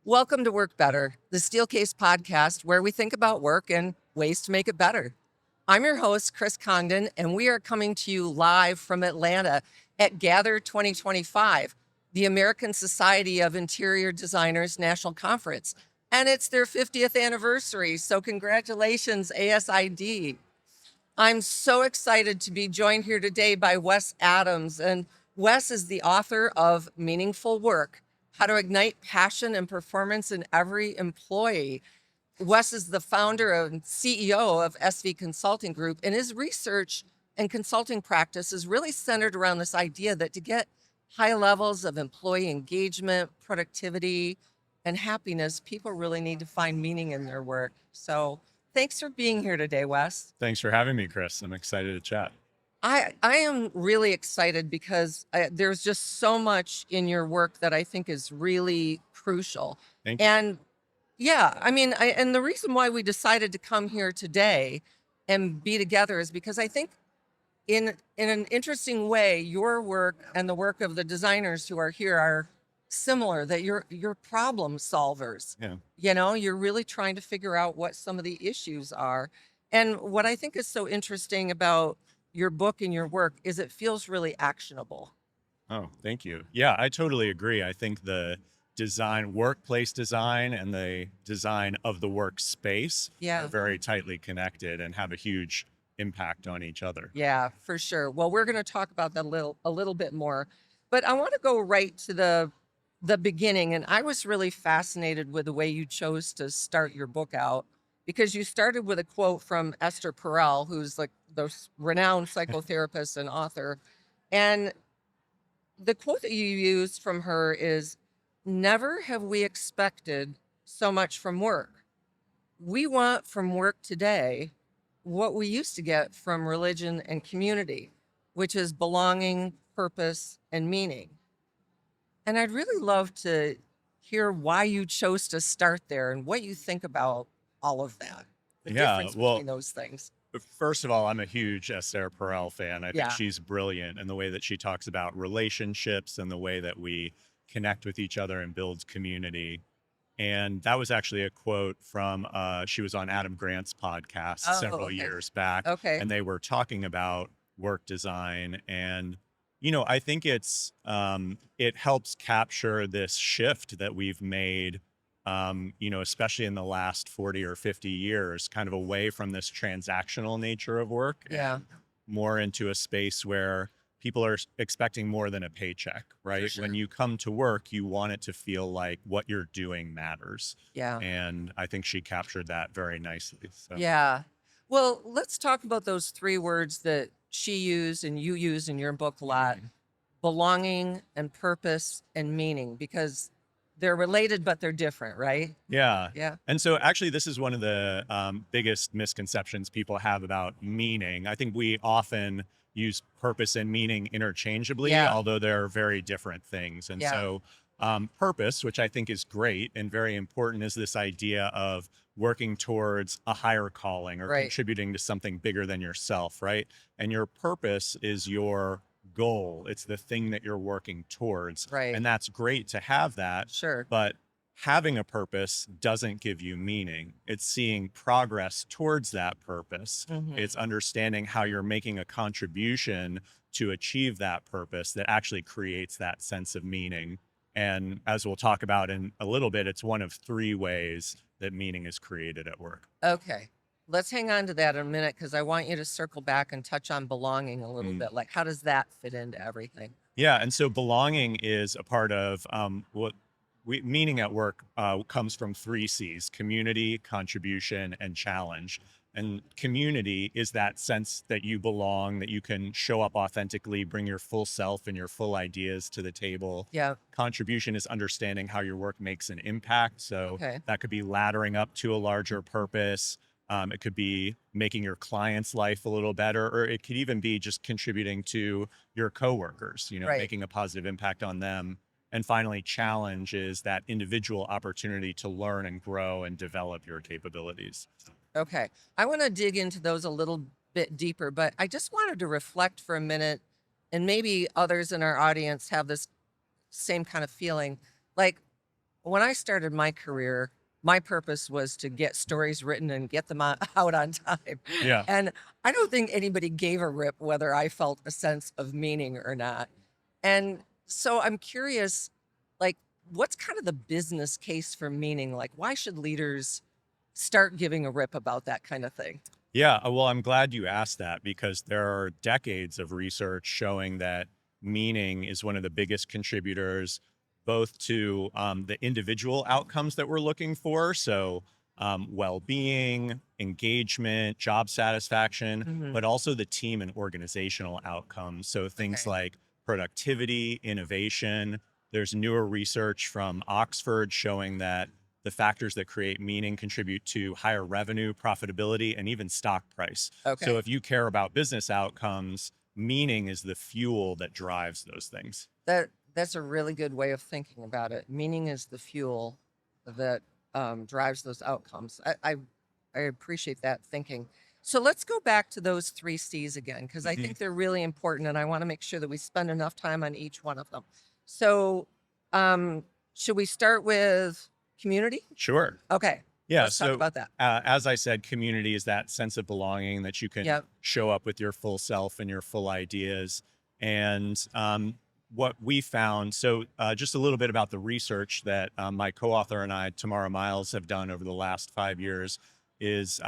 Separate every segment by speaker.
Speaker 1: Welcome to Work Better, the Steelcase podcast where we think about work and ways to make it better. I'm your host, Chris Congdon, and we are coming to you live from Atlanta at Gather 2025, the American Society of Interior Designers National Conference. And it's their 50th anniversary, so congratulations, ASID. I'm so excited to be joined here today by Wes Adams. And Wes is the author of Meaningful Work: How to Ignite Passion and Performance in Every Employee. Wes is the founder and CEO of SV Consulting Group, and his research and consulting practice is really centered around this idea that to get high levels of employee engagement, productivity, and happiness, people really need to find meaning in their work. So thanks for being here today, Wes.
Speaker 2: Thanks for having me, Chris. I'm excited to chat.
Speaker 1: I am really excited because there's just so much in your work that I think is really crucial.
Speaker 2: Thank you.
Speaker 1: And yeah, and the reason why we decided to come here today and be together is because I think in an interesting way, your work and the work of the designers who are here are similar, that you're problem solvers.
Speaker 2: Yeah.
Speaker 1: You know, you're really trying to figure out what some of the issues are. And what I think is so interesting about your book and your work is it feels really actionable.
Speaker 2: Oh, thank you. Yeah, I totally agree. I think the workplace design and the design of the workspace
Speaker 1: Yeah.
Speaker 2: are very tightly connected and have a huge impact on each other.
Speaker 1: Yeah, for sure. Well, we're going to talk about that a little bit more, but I want to go right to the beginning. And I was really fascinated with the way you chose to start your book out, because you started with a quote from Esther Perel, who's like the renowned psychotherapist and author. And the quote that you used from her is, "Never have we expected so much from work. We want from work today what we used to get from religion and community, which is belonging, purpose, and meaning." And I'd really love to hear why you chose to start there and what you think about all of that, the difference between those things.
Speaker 2: First of all, I'm a huge Esther Perel fan. I think
Speaker 1: Yeah.
Speaker 2: she's brilliant in the way that she talks about relationships and the way that we connect with each other and build community. And that was actually a quote from, she was on Adam Grant's podcast several
Speaker 1: Okay.
Speaker 2: years back.
Speaker 1: Okay.
Speaker 2: And they were talking about work design. And, you know, I think it helps capture this shift that we've made, especially in the last 40 or 50 years, kind of away from this transactional nature of work.
Speaker 1: Yeah.
Speaker 2: And more into a space where people are expecting more than a paycheck, right?
Speaker 1: Sure.
Speaker 2: When you come to work, you want it to feel like what you're doing matters.
Speaker 1: Yeah.
Speaker 2: And I think she captured that very nicely. So.
Speaker 1: Yeah. Well, let's talk about those three words that she used and you use in your book a lot: belonging and purpose and meaning, because they're related, but they're different, right?
Speaker 2: Yeah.
Speaker 1: Yeah.
Speaker 2: And so actually, this is one of the biggest misconceptions people have about meaning. I think we often use purpose and meaning interchangeably,
Speaker 1: Yeah.
Speaker 2: although they're very different things. And
Speaker 1: Yeah.
Speaker 2: so purpose, which I think is great and very important, is this idea of working towards a higher calling or
Speaker 1: Right.
Speaker 2: contributing to something bigger than yourself, right? And your purpose is your goal. It's the thing that you're working towards.
Speaker 1: Right.
Speaker 2: And that's great to have that.
Speaker 1: Sure.
Speaker 2: But having a purpose doesn't give you meaning. It's seeing progress towards that purpose.
Speaker 1: Mhm.
Speaker 2: It's understanding how you're making a contribution to achieve that purpose that actually creates that sense of meaning. And as we'll talk about in a little bit, it's one of three ways that meaning is created at work.
Speaker 1: Okay. Let's hang on to that in a minute, because I want you to circle back and touch on belonging a little bit. Like, how does that fit into everything?
Speaker 2: Yeah. And so belonging is a part of meaning at work comes from three C's: community, contribution, and challenge. And community is that sense that you belong, that you can show up authentically, bring your full self and your full ideas to the table.
Speaker 1: Yeah.
Speaker 2: Contribution is understanding how your work makes an impact. So
Speaker 1: Okay.
Speaker 2: that could be laddering up to a larger purpose. It could be making your client's life a little better, or it could even be just contributing to your coworkers,
Speaker 1: Right.
Speaker 2: making a positive impact on them. And finally, challenge is that individual opportunity to learn and grow and develop your capabilities.
Speaker 1: Okay. I want to dig into those a little bit deeper, but I just wanted to reflect for a minute, and maybe others in our audience have this same kind of feeling. Like, when I started my career, my purpose was to get stories written and get them out on time.
Speaker 2: Yeah.
Speaker 1: And I don't think anybody gave a rip whether I felt a sense of meaning or not. And so I'm curious, like, what's kind of the business case for meaning? Like, why should leaders start giving a rip about that kind of thing?
Speaker 2: Yeah, well, I'm glad you asked that because there are decades of research showing that meaning is one of the biggest contributors both to the individual outcomes that we're looking for. So, well-being, engagement, job satisfaction,
Speaker 1: Hmm.
Speaker 2: but also the team and organizational outcomes. So things
Speaker 1: Okay.
Speaker 2: like productivity, innovation. There's newer research from Oxford showing that the factors that create meaning contribute to higher revenue, profitability, and even stock price. So
Speaker 1: Okay.
Speaker 2: if you care about business outcomes, meaning is the fuel that drives those things.
Speaker 1: That's a really good way of thinking about it. Meaning is the fuel that drives those outcomes. I appreciate that thinking. So let's go back to those three C's again, because I
Speaker 2: Mhm.
Speaker 1: think they're really important, and I want to make sure that we spend enough time on each one of them. So, um, should we start with community?
Speaker 2: Sure.
Speaker 1: Okay,
Speaker 2: Yeah.
Speaker 1: let's talk
Speaker 2: So,
Speaker 1: about that.
Speaker 2: as I said, community is that sense of belonging that you can
Speaker 1: Yep.
Speaker 2: show up with your full self and your full ideas. And what we found, so just a little bit about the research that my co author and I, Tamara Miles, have done over the last 5 years is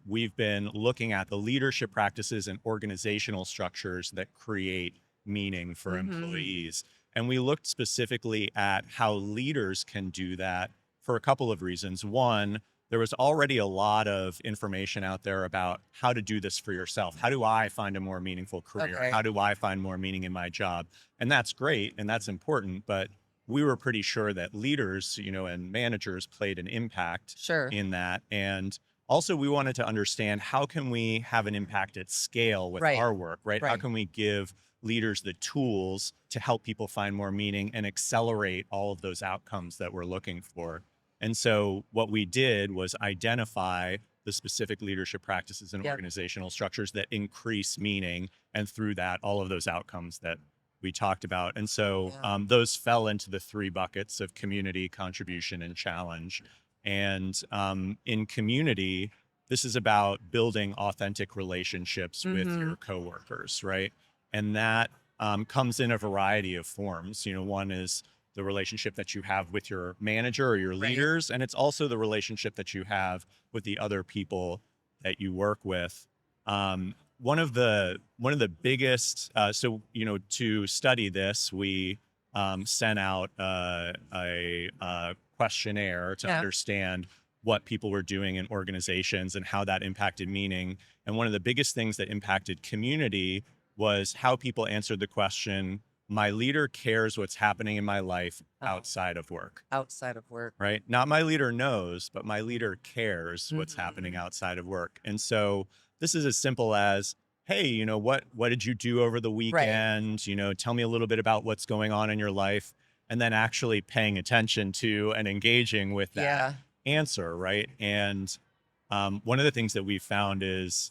Speaker 2: we've been looking at the leadership practices and organizational structures that create meaning for
Speaker 1: Hmm.
Speaker 2: employees. And we looked specifically at how leaders can do that for a couple of reasons. One, there was already a lot of information out there about how to do this for yourself. How do I find a more meaningful career?
Speaker 1: Okay.
Speaker 2: How do I find more meaning in my job? And that's great and that's important, but we were pretty sure that leaders, and managers played an impact
Speaker 1: Sure.
Speaker 2: in that. And also we wanted to understand how can we have an impact at scale with
Speaker 1: Right.
Speaker 2: our work, right? How
Speaker 1: Right.
Speaker 2: can we give leaders the tools to help people find more meaning and accelerate all of those outcomes that we're looking for? And so what we did was identify the specific leadership practices and
Speaker 1: Yep.
Speaker 2: organizational structures that increase meaning, and through that, all of those outcomes that we talked about. And so
Speaker 1: Yeah.
Speaker 2: those fell into the three buckets of community, contribution, and challenge. And in community, this is about building authentic relationships with
Speaker 1: Hmm.
Speaker 2: your coworkers, right? And that comes in a variety of forms. One is the relationship that you have with your manager or your
Speaker 1: Right.
Speaker 2: leaders, and it's also the relationship that you have with the other people that you work with. One of the biggest, to study this, we sent out a questionnaire to
Speaker 1: Yeah.
Speaker 2: understand what people were doing in organizations and how that impacted meaning. And one of the biggest things that impacted community was how people answered the question, my leader cares what's happening in my life
Speaker 1: Oh,
Speaker 2: outside of work,
Speaker 1: outside of work.
Speaker 2: right? Not my leader knows, but my leader cares what's happening
Speaker 1: Hmm.
Speaker 2: outside of work. And so this is as simple as, hey, what did you do over the
Speaker 1: Right.
Speaker 2: weekend? Tell me a little bit about what's going on in your life, and then actually paying attention to and engaging with that
Speaker 1: Yeah.
Speaker 2: answer, right? And one of the things that we found is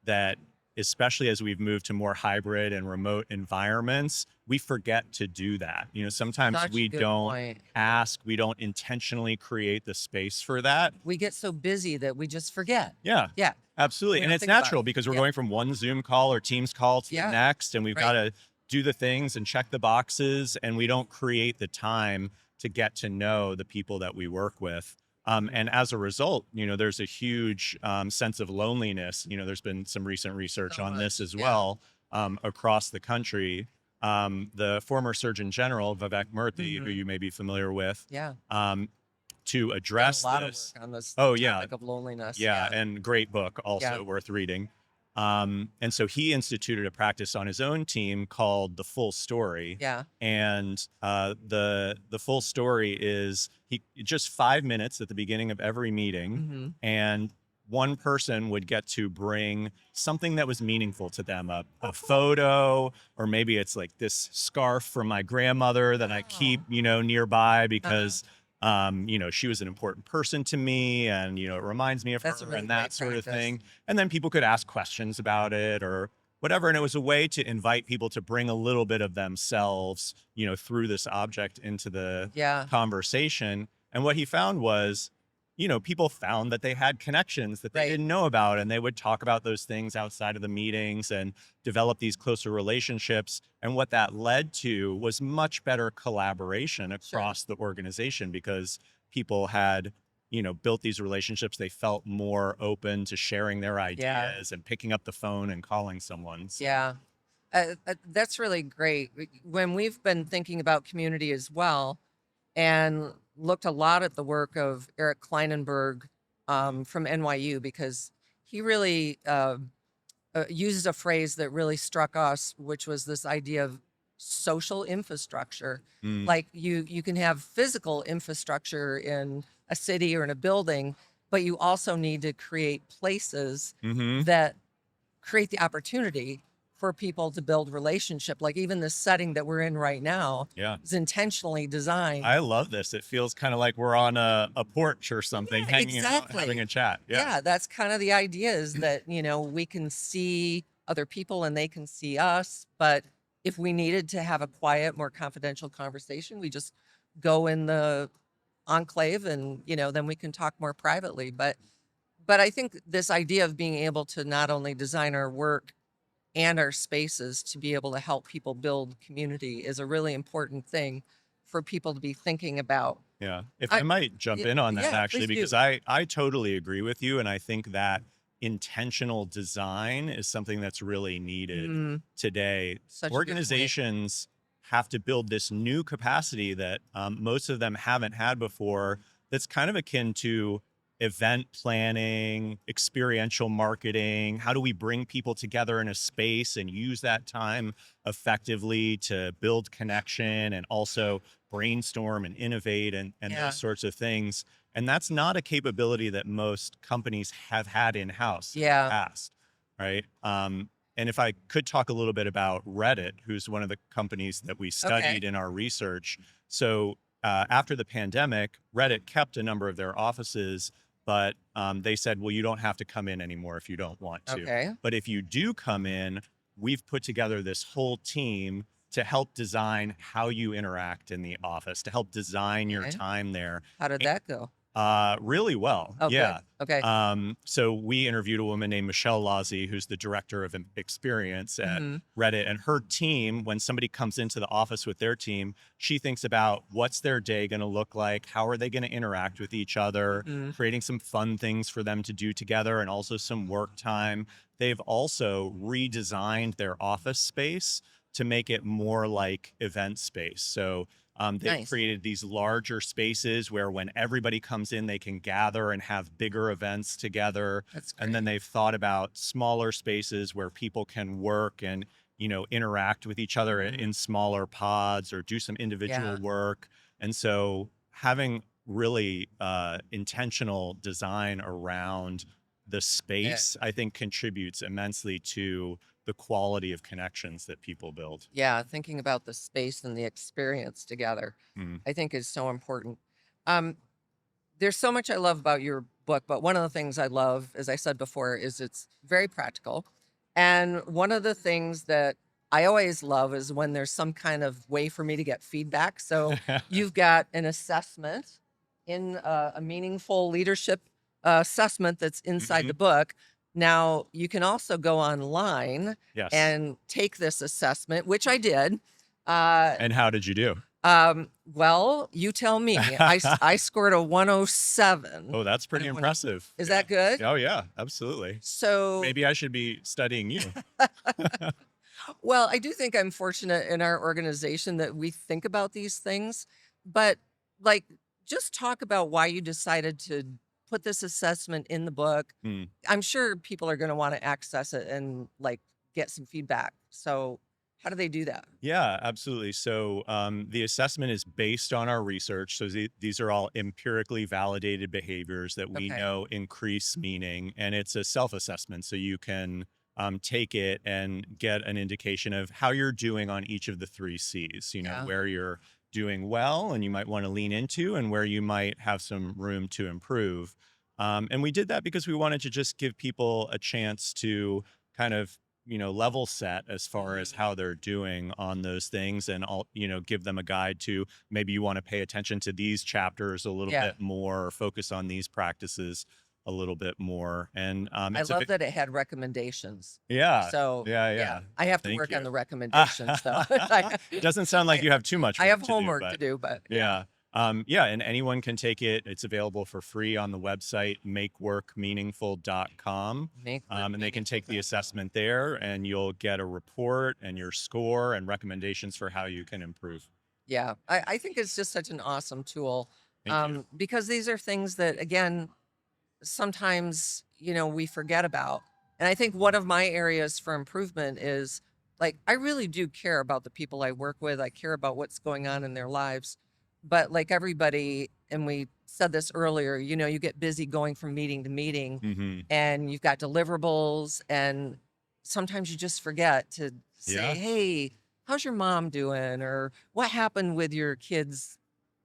Speaker 2: that, especially as we've moved to more hybrid and remote environments, we forget to do that. Sometimes
Speaker 1: Such a
Speaker 2: we
Speaker 1: good
Speaker 2: don't
Speaker 1: point.
Speaker 2: ask, we don't intentionally create the space for that.
Speaker 1: We get so busy that we just forget.
Speaker 2: Yeah,
Speaker 1: Yeah.
Speaker 2: absolutely.
Speaker 1: We
Speaker 2: And
Speaker 1: don't
Speaker 2: it's
Speaker 1: think about
Speaker 2: natural
Speaker 1: it.
Speaker 2: because we're
Speaker 1: Yeah.
Speaker 2: going from one Zoom call or Teams call to the
Speaker 1: Yeah.
Speaker 2: next, and we've got
Speaker 1: Right.
Speaker 2: to do the things and check the boxes, and we don't create the time to get to know the people that we work with. And as a result, there's a huge sense of loneliness. There's been some recent research
Speaker 1: So
Speaker 2: on this
Speaker 1: much.
Speaker 2: as
Speaker 1: Yeah.
Speaker 2: well, across the country. The former Surgeon General, Vivek Murthy, who
Speaker 1: Hmm.
Speaker 2: you may be familiar with,
Speaker 1: Yeah.
Speaker 2: um, to
Speaker 1: Done a
Speaker 2: address
Speaker 1: lot of
Speaker 2: this.
Speaker 1: work on this
Speaker 2: Oh, yeah.
Speaker 1: topic of loneliness.
Speaker 2: Yeah.
Speaker 1: Yeah.
Speaker 2: And great book,
Speaker 1: Yeah.
Speaker 2: also worth reading. And so he instituted a practice on his own team called the full story.
Speaker 1: Yeah.
Speaker 2: And the full story is just 5 minutes at the beginning of every meeting,
Speaker 1: Hmm.
Speaker 2: and one person would get to bring something that was meaningful to them, a photo, or maybe it's like this scarf from my grandmother that I keep,
Speaker 1: Oh.
Speaker 2: nearby
Speaker 1: Uh-huh.
Speaker 2: because she was an important person to me, and it reminds me of
Speaker 1: That's a
Speaker 2: her
Speaker 1: really
Speaker 2: and that
Speaker 1: great
Speaker 2: sort of
Speaker 1: practice.
Speaker 2: thing. And then people could ask questions about it or whatever. And it was a way to invite people to bring a little bit of themselves, through this object into the
Speaker 1: Yeah.
Speaker 2: conversation. And what he found was, people found that they had connections that they
Speaker 1: Right.
Speaker 2: didn't know about, and they would talk about those things outside of the meetings and develop these closer relationships. And what that led to was much better collaboration across the organization, because people had, built these relationships. They felt more open to sharing their ideas and picking up the phone and calling someone. So,
Speaker 1: Yeah. That's really great. When we've been thinking about community as well, and looked a lot at the work of Eric Kleinenberg from NYU, because he really uses a phrase that really struck us, which was this idea of social infrastructure.
Speaker 2: mm,
Speaker 1: Like you can have physical infrastructure in a city or in a building, but you also need to create places
Speaker 2: mhm.
Speaker 1: that create the opportunity for people to build relationship. Like even this setting that we're in right now
Speaker 2: Yeah.
Speaker 1: is intentionally designed.
Speaker 2: I love this. It feels kind of like we're on a porch or something,
Speaker 1: Yeah,
Speaker 2: hanging out,
Speaker 1: exactly.
Speaker 2: having a chat. Yeah.
Speaker 1: Yeah, that's kind of the idea, is that, we can see other people and they can see us. But if we needed to have a quiet, more confidential conversation, we just go in the enclave and, then we can talk more privately. But I think this idea of being able to not only design our work and our spaces to be able to help people build community is a really important thing for people to be thinking about.
Speaker 2: Yeah. If
Speaker 1: I,
Speaker 2: I might jump
Speaker 1: y-
Speaker 2: in on that,
Speaker 1: yeah,
Speaker 2: actually,
Speaker 1: please do.
Speaker 2: because I totally agree with you. And I think that intentional design is something that's really needed
Speaker 1: Mm,
Speaker 2: today.
Speaker 1: such a good point.
Speaker 2: Organizations have to build this new capacity that most of them haven't had before, that's kind of akin to event planning, experiential marketing. How do we bring people together in a space and use that time effectively to build connection and also brainstorm and innovate and
Speaker 1: Yeah.
Speaker 2: those sorts of things? And that's not a capability that most companies have had in-house in the
Speaker 1: Yeah.
Speaker 2: past, right? And if I could talk a little bit about Reddit, who's one of the companies that we studied in our research. So after the pandemic, Reddit kept a number of their offices, but they said, well, you don't have to come in anymore if you don't want to.
Speaker 1: Okay.
Speaker 2: But if you do come in, we've put together this whole team to help design how you interact in the office, to help design your
Speaker 1: Okay.
Speaker 2: time there.
Speaker 1: How did that go?
Speaker 2: Really well.
Speaker 1: Oh,
Speaker 2: Yeah.
Speaker 1: good. Okay.
Speaker 2: So we interviewed a woman named Michelle Lazzi, who's the director of experience at
Speaker 1: Mhm.
Speaker 2: Reddit, and her team, when somebody comes into the office with their team, she thinks about what's their day going to look like? How are they going to interact with each other?
Speaker 1: Mhm.
Speaker 2: Creating some fun things for them to do together and also some work time. They've also redesigned their office space to make it more like event space. So they've
Speaker 1: Nice.
Speaker 2: created these larger spaces where when everybody comes in, they can gather and have bigger events together.
Speaker 1: That's
Speaker 2: And then
Speaker 1: great.
Speaker 2: they've thought about smaller spaces where people can work and, interact with each other
Speaker 1: Mhm.
Speaker 2: in smaller pods or do some individual work. And so having really intentional design around the space, I think, contributes immensely to the quality of connections that people build.
Speaker 1: Yeah, thinking about the space and the experience together,
Speaker 2: Mm.
Speaker 1: I think is so important. Um, there's so much I love about your book, but one of the things I love, as I said before, is it's very practical. And one of the things that I always love is when there's some kind of way for me to get feedback. So you've got an assessment in a meaningful leadership assessment that's inside
Speaker 2: Mhm.
Speaker 1: the book. Now, you can also go online
Speaker 2: Yes.
Speaker 1: and take this assessment, which I did. Uh,
Speaker 2: And how did you do?
Speaker 1: well, you tell me. I scored a 107.
Speaker 2: Oh, that's pretty
Speaker 1: I don't wanna-
Speaker 2: impressive.
Speaker 1: Is
Speaker 2: Yeah.
Speaker 1: that good?
Speaker 2: Oh, yeah, absolutely.
Speaker 1: So,
Speaker 2: Maybe I should be studying you.
Speaker 1: well, I do think I'm fortunate in our organization that we think about these things, but like, just talk about why you decided to put this assessment in the book.
Speaker 2: Mm.
Speaker 1: I'm sure people are going to want to access it and like get some feedback. So, how do they do that?
Speaker 2: Yeah, absolutely. So the assessment is based on our research. So these are all empirically validated behaviors that we
Speaker 1: Okay.
Speaker 2: know increase meaning, and it's a self-assessment. So you can take it and get an indication of how you're doing on each of the three C's,
Speaker 1: Yeah.
Speaker 2: where you're doing well and you might want to lean into, and where you might have some room to improve. And we did that because we wanted to just give people a chance to kind of level set as far as how they're doing on those things, and I'll, give them a guide to maybe you want to pay attention to these chapters a little
Speaker 1: Yeah.
Speaker 2: bit more, or focus on these practices a little bit more. And
Speaker 1: I
Speaker 2: it's
Speaker 1: love that it had recommendations.
Speaker 2: yeah,
Speaker 1: So
Speaker 2: yeah.
Speaker 1: I have to
Speaker 2: Thank
Speaker 1: work on
Speaker 2: you.
Speaker 1: the recommendations though.
Speaker 2: It doesn't sound like
Speaker 1: I,
Speaker 2: you have too much
Speaker 1: I
Speaker 2: work
Speaker 1: have
Speaker 2: to do,
Speaker 1: homework to
Speaker 2: but
Speaker 1: do, but
Speaker 2: yeah. And anyone can take it. It's available for free on the website, makeworkmeaningful.com. And they can take the assessment there, and you'll get a report and your score and recommendations for how you can improve.
Speaker 1: yeah, I think it's just such an awesome tool.
Speaker 2: Thank you.
Speaker 1: Because these are things that, again, sometimes, we forget about. And I think one of my areas for improvement is like, I really do care about the people I work with. I care about what's going on in their lives. But like everybody, and we said this earlier, you get busy going from meeting to meeting
Speaker 2: Mm-hmm.
Speaker 1: and you've got deliverables. And sometimes you just forget to say,
Speaker 2: Yeah.
Speaker 1: hey, how's your mom doing? Or what happened with your kids'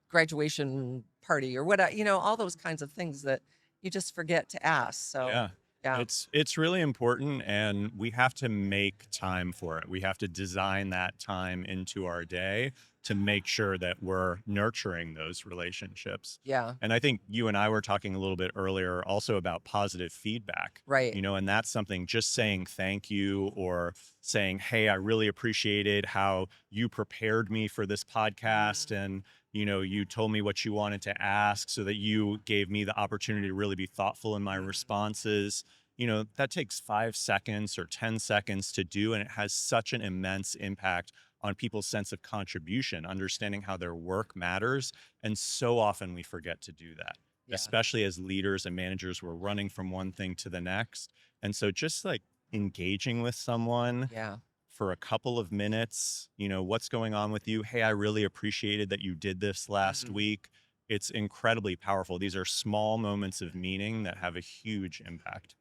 Speaker 1: graduation party? Or what, all those kinds of things that you just forget to ask. So,
Speaker 2: Yeah.
Speaker 1: yeah.
Speaker 2: It's really important, and we have to make time for it. We have to design that time into our day to make sure that we're nurturing those relationships.
Speaker 1: Yeah.
Speaker 2: And I think you and I were talking a little bit earlier also about positive feedback.
Speaker 1: Right.
Speaker 2: And that's something, just saying thank you, or saying, hey, I really appreciated how you prepared me for this podcast, and you told me what you wanted to ask, so that you gave me the opportunity to really be thoughtful in my responses. That takes 5 seconds or 10 seconds to do, and it has such an immense impact on people's sense of contribution, understanding how their work matters. And so often we forget to do that,
Speaker 1: Yeah.
Speaker 2: especially as leaders and managers. We're running from one thing to the next. And so just like engaging with someone
Speaker 1: Yeah.
Speaker 2: for a couple of minutes, what's going on with you? Hey, I really appreciated that you did this last
Speaker 1: Mhm.
Speaker 2: week. It's incredibly powerful. These are small moments of meaning that have a huge impact.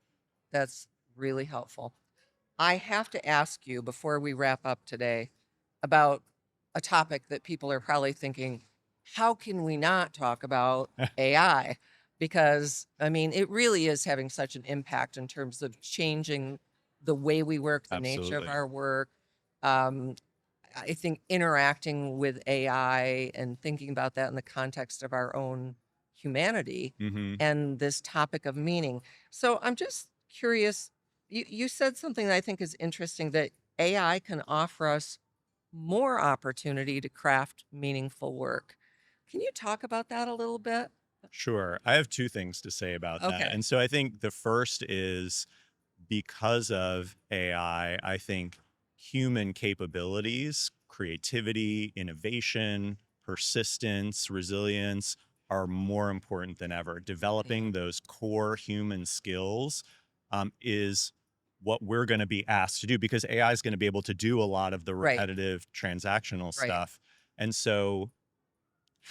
Speaker 1: That's really helpful. I have to ask you before we wrap up today about a topic that people are probably thinking, how can we not talk about AI? Because, I mean, it really is having such an impact in terms of changing the way we work, the nature of
Speaker 2: Absolutely.
Speaker 1: our work. Um, I think interacting with AI and thinking about that in the context of our own humanity
Speaker 2: Mm-hmm.
Speaker 1: and this topic of meaning. So I'm just curious, you said something that I think is interesting, that AI can offer us more opportunity to craft meaningful work. Can you talk about that a little bit?
Speaker 2: Sure. I have two things to say about that.
Speaker 1: Okay.
Speaker 2: And so I think the first is, because of AI, I think human capabilities, creativity, innovation, persistence, resilience are more important than ever. Developing those core human skills is what we're going to be asked to do, because AI is going to be able to do a lot of the
Speaker 1: Right.
Speaker 2: repetitive transactional
Speaker 1: Right.
Speaker 2: stuff. And so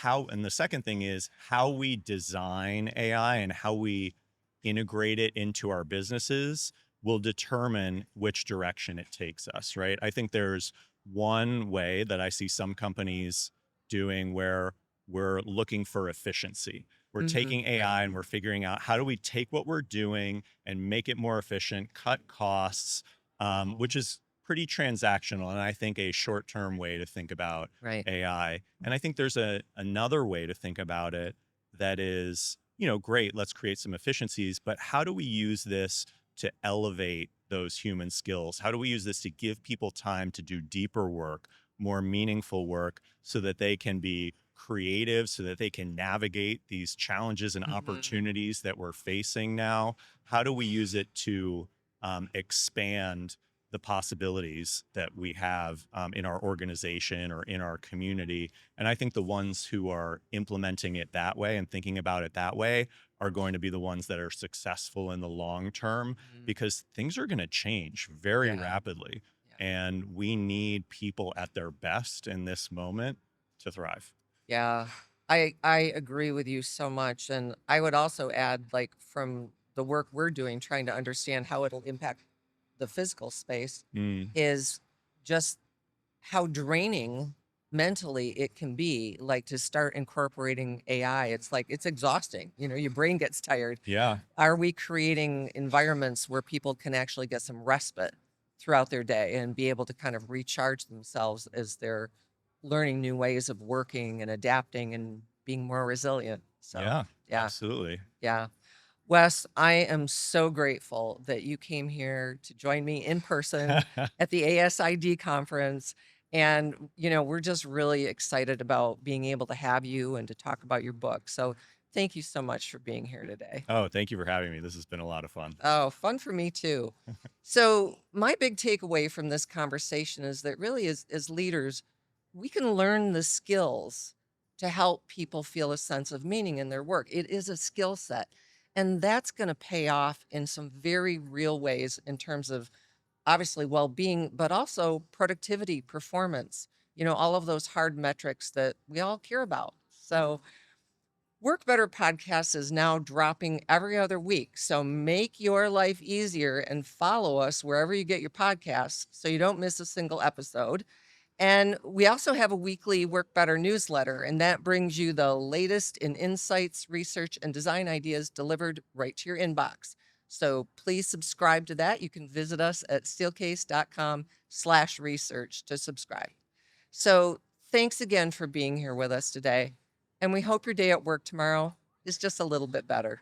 Speaker 2: and the second thing is how we design AI and how we integrate it into our businesses will determine which direction it takes us, right? I think there's one way that I see some companies doing where we're looking for efficiency. We're taking AI and we're figuring out, how do we take what we're doing and make it more efficient, cut costs, which is pretty transactional, and I think a short-term way to think about
Speaker 1: Right.
Speaker 2: AI. And I think there's another way to think about it that is, great, let's create some efficiencies, but how do we use this to elevate those human skills? How do we use this to give people time to do deeper work, more meaningful work, so that they can be creative, so that they can navigate these challenges and opportunities that we're facing now? How do we use it to expand the possibilities that we have in our organization or in our community? And I think the ones who are implementing it that way and thinking about it that way are going to be the ones that are successful in the long term, because things are going to change very rapidly. And we need people at their best in this moment to thrive.
Speaker 1: Yeah, I agree with you so much. And I would also add, like, from the work we're doing, trying to understand how it'll impact the physical space,
Speaker 2: Mm,
Speaker 1: is just how draining mentally it can be, like, to start incorporating AI. It's like, it's exhausting. Your brain gets tired.
Speaker 2: yeah.
Speaker 1: Are we creating environments where people can actually get some respite throughout their day and be able to kind of recharge themselves as they're learning new ways of working and adapting and being more resilient. So,
Speaker 2: Yeah,
Speaker 1: yeah,
Speaker 2: absolutely.
Speaker 1: yeah. Wes, I am so grateful that you came here to join me in person at the ASID conference. And, we're just really excited about being able to have you and to talk about your book. So thank you so much for being here today.
Speaker 2: Oh, thank you for having me. This has been a lot of fun.
Speaker 1: Oh, fun for me too. So my big takeaway from this conversation is that really as leaders, we can learn the skills to help people feel a sense of meaning in their work. It is a skill set. And that's going to pay off in some very real ways in terms of obviously well-being, but also productivity, performance, all of those hard metrics that we all care about. So Work Better podcast is now dropping every other week. So make your life easier and follow us wherever you get your podcasts so you don't miss a single episode. And we also have a weekly Work Better newsletter, and that brings you the latest in insights, research, and design ideas delivered right to your inbox. So please subscribe to that. You can visit us at steelcase.com/research to subscribe. So thanks again for being here with us today. And we hope your day at work tomorrow is just a little bit better.